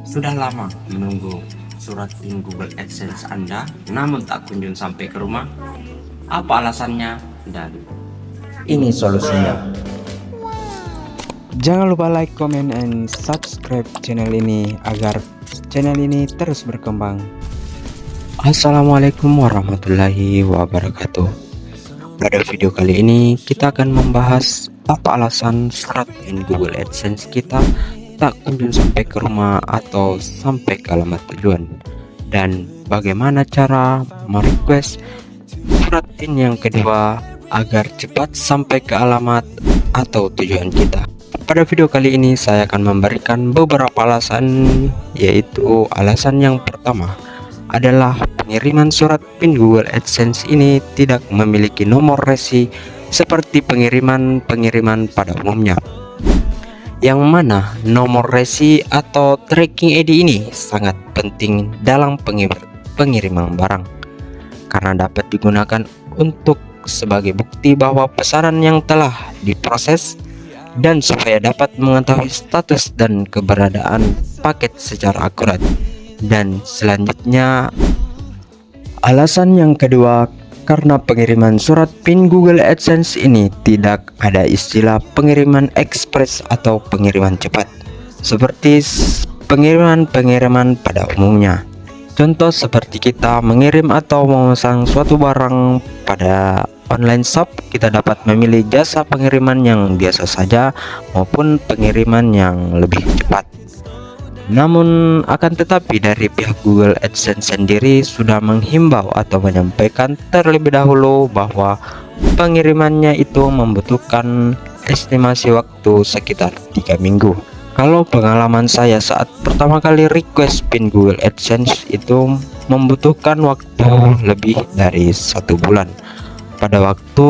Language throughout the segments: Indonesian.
Sudah lama menunggu surat PIN Google AdSense Anda, namun tak kunjung sampai ke rumah. Apa alasannya? Dan ini solusinya. Jangan lupa like, comment, and subscribe channel ini agar channel ini terus berkembang. Assalamualaikum warahmatullahi wabarakatuh. Pada video kali ini kita akan membahas apa alasan surat PIN Google AdSense kita tak kunjung sampai ke rumah atau sampai ke alamat tujuan, dan bagaimana cara merequest surat PIN yang kedua agar cepat sampai ke alamat atau tujuan kita. Pada video kali ini saya akan memberikan beberapa alasan, yaitu alasan yang pertama adalah pengiriman surat PIN Google AdSense ini tidak memiliki nomor resi seperti pengiriman pada umumnya, yang mana nomor resi atau tracking ID ini sangat penting dalam pengiriman barang karena dapat digunakan untuk sebagai bukti bahwa pesanan yang telah diproses dan supaya dapat mengetahui status dan keberadaan paket secara akurat. Dan selanjutnya, alasan yang kedua, karena pengiriman surat PIN Google AdSense ini tidak ada istilah pengiriman ekspres atau pengiriman cepat seperti pengiriman pada umumnya. Contoh seperti kita mengirim atau memesan suatu barang pada online shop, kita dapat memilih jasa pengiriman yang biasa saja maupun pengiriman yang lebih cepat. Namun akan tetapi dari pihak Google AdSense sendiri sudah menghimbau atau menyampaikan terlebih dahulu bahwa pengirimannya itu membutuhkan estimasi waktu sekitar 3 minggu. Kalau pengalaman saya saat pertama kali request PIN Google AdSense itu membutuhkan waktu lebih dari 1 bulan. Pada waktu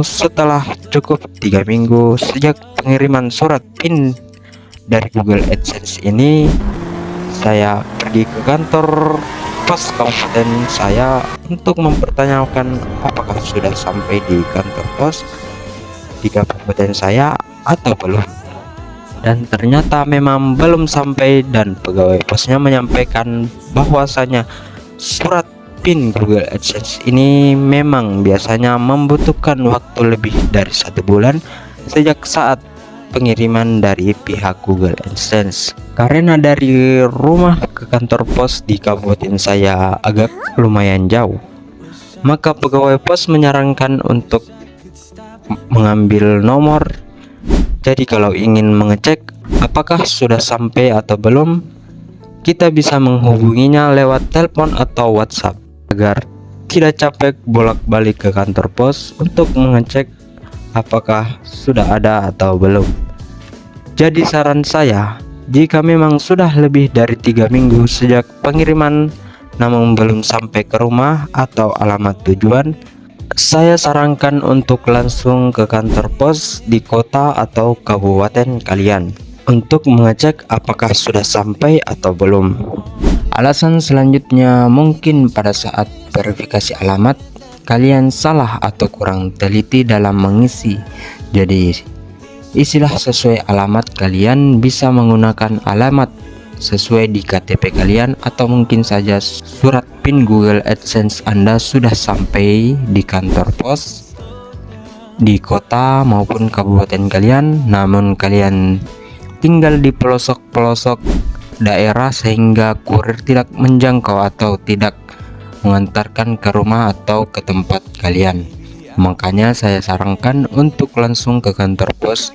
setelah cukup 3 minggu sejak pengiriman surat PIN dari Google AdSense ini, saya pergi ke kantor pos kabupaten saya untuk mempertanyakan apakah sudah sampai di kantor pos di kabupaten saya atau belum. Dan ternyata memang belum sampai, dan pegawai posnya menyampaikan bahwasanya surat PIN Google AdSense ini memang biasanya membutuhkan waktu lebih dari 1 bulan sejak saat pengiriman dari pihak Google AdSense. Karena dari rumah ke kantor pos di kabupaten saya agak lumayan jauh, maka pegawai pos menyarankan untuk mengambil nomor. Jadi kalau ingin mengecek apakah sudah sampai atau belum, kita bisa menghubunginya lewat telepon atau WhatsApp agar tidak capek bolak-balik ke kantor pos untuk mengecek apakah sudah ada atau belum. Jadi saran saya, jika memang sudah lebih dari 3 minggu sejak pengiriman namun belum sampai ke rumah atau alamat tujuan, saya sarankan untuk langsung ke kantor pos di kota atau kabupaten kalian untuk mengecek apakah sudah sampai atau belum. Alasan selanjutnya, mungkin pada saat verifikasi alamat kalian salah atau kurang teliti dalam mengisi. Jadi isilah sesuai alamat kalian, bisa menggunakan alamat sesuai di KTP kalian, atau mungkin saja surat PIN Google AdSense Anda sudah sampai di kantor pos di kota maupun kabupaten kalian, namun kalian tinggal di pelosok-pelosok daerah sehingga kurir tidak menjangkau atau tidak mengantarkan ke rumah atau ke tempat kalian. Makanya saya sarankan untuk langsung ke kantor pos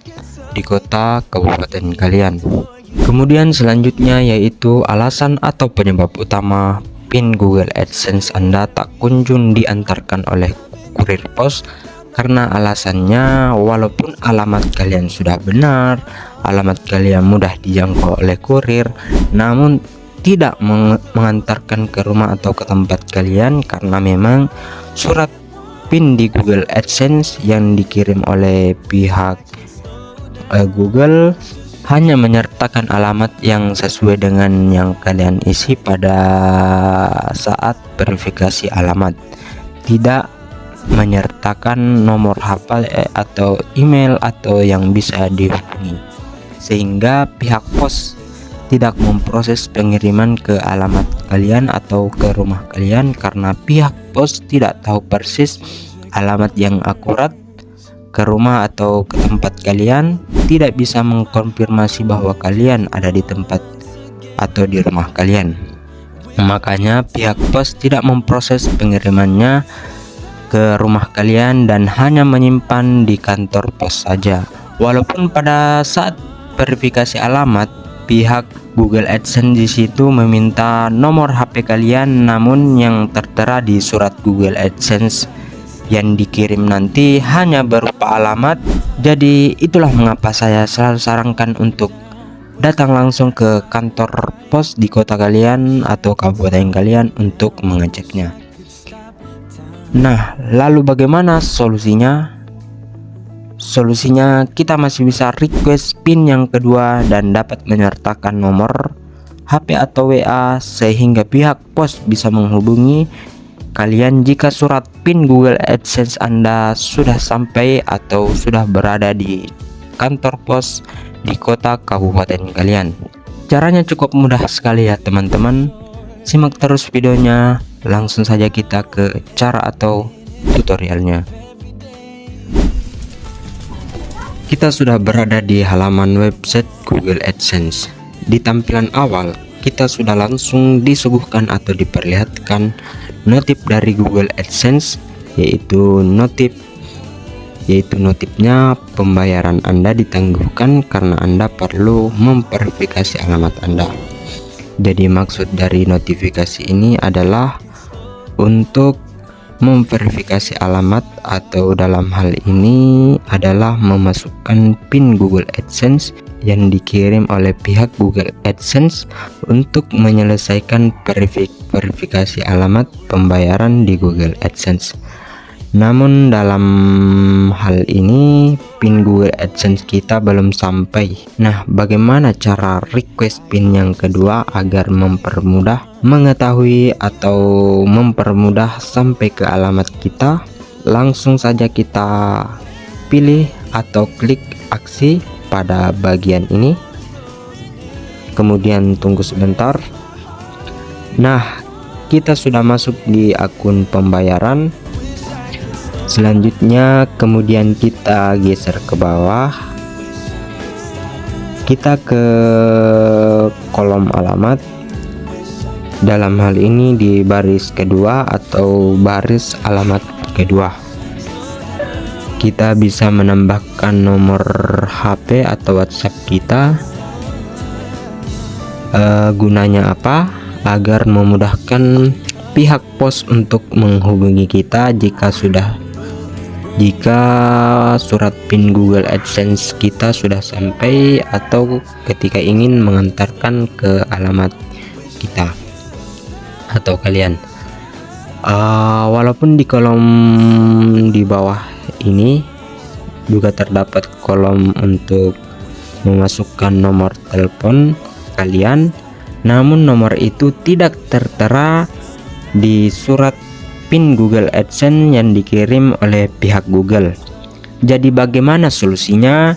di kota kabupaten kalian. Kemudian selanjutnya yaitu alasan atau penyebab utama PIN Google AdSense Anda tak kunjung diantarkan oleh kurir pos, karena alasannya walaupun alamat kalian sudah benar, alamat kalian mudah dijangkau oleh kurir, namun tidak mengantarkan ke rumah atau ke tempat kalian karena memang surat PIN di Google AdSense yang dikirim oleh pihak Google hanya menyertakan alamat yang sesuai dengan yang kalian isi pada saat verifikasi alamat, tidak menyertakan nomor hafal atau email atau yang bisa dihubungi, sehingga pihak pos tidak memproses pengiriman ke alamat kalian atau ke rumah kalian karena pihak pos tidak tahu persis alamat yang akurat ke rumah atau ke tempat kalian, tidak bisa mengkonfirmasi bahwa kalian ada di tempat atau di rumah kalian. Makanya pihak pos tidak memproses pengirimannya ke rumah kalian dan hanya menyimpan di kantor pos saja. Walaupun pada saat verifikasi alamat, pihak Google AdSense di situ meminta nomor HP kalian, namun yang tertera di surat Google AdSense yang dikirim nanti hanya berupa alamat. Jadi itulah mengapa saya selalu sarankan untuk datang langsung ke kantor pos di kota kalian atau kabupaten kalian untuk mengeceknya. Nah, lalu bagaimana solusinya? Solusinya kita masih bisa request PIN yang kedua dan dapat menyertakan nomor HP atau WA sehingga pihak pos bisa menghubungi kalian jika surat PIN Google AdSense Anda sudah sampai atau sudah berada di kantor pos di kota kabupaten kalian. Caranya cukup mudah sekali ya teman-teman. Simak terus videonya, langsung saja kita ke cara atau tutorialnya. Kita sudah berada di halaman website Google AdSense. Di tampilan awal, kita sudah langsung disuguhkan atau diperlihatkan notif dari Google AdSense, yaitu notifnya pembayaran Anda ditangguhkan karena Anda perlu memverifikasi alamat Anda. Jadi maksud dari notifikasi ini adalah untuk memverifikasi alamat, atau dalam hal ini adalah memasukkan PIN Google AdSense yang dikirim oleh pihak Google AdSense untuk menyelesaikan verifikasi alamat pembayaran di Google AdSense. Namun dalam hal ini PIN Google AdSense kita belum sampai. Nah, bagaimana cara request PIN yang kedua agar mempermudah mengetahui atau mempermudah sampai ke alamat kita? Langsung saja kita pilih atau klik aksi pada bagian ini, kemudian tunggu sebentar. Nah, kita sudah masuk di akun pembayaran. Selanjutnya kemudian kita geser ke bawah, kita ke kolom alamat. Dalam hal ini di baris kedua atau baris alamat kedua, kita bisa menambahkan nomor HP atau WhatsApp kita. Gunanya apa? Agar memudahkan pihak pos untuk menghubungi kita jika surat PIN Google AdSense kita sudah sampai atau ketika ingin mengantarkan ke alamat kita atau kalian. Walaupun di kolom di bawah ini juga terdapat kolom untuk memasukkan nomor telepon kalian, namun nomor itu tidak tertera di surat PIN Google AdSense yang dikirim oleh pihak Google. Jadi bagaimana solusinya?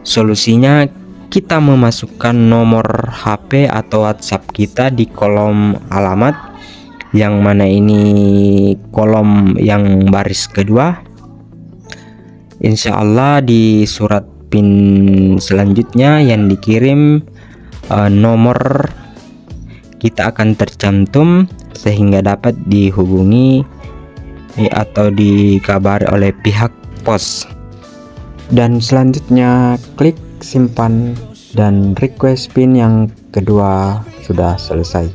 Solusinya kita memasukkan nomor HP atau WhatsApp kita di kolom alamat, yang mana ini kolom yang baris kedua. Insya Allah di surat PIN selanjutnya yang dikirim, nomor kita akan tercantum sehingga dapat dihubungi atau dikabari oleh pihak pos. Dan selanjutnya klik simpan dan request PIN yang kedua sudah selesai.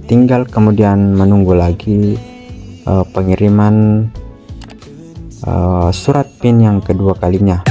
Tinggal kemudian menunggu lagi pengiriman surat PIN yang kedua kalinya.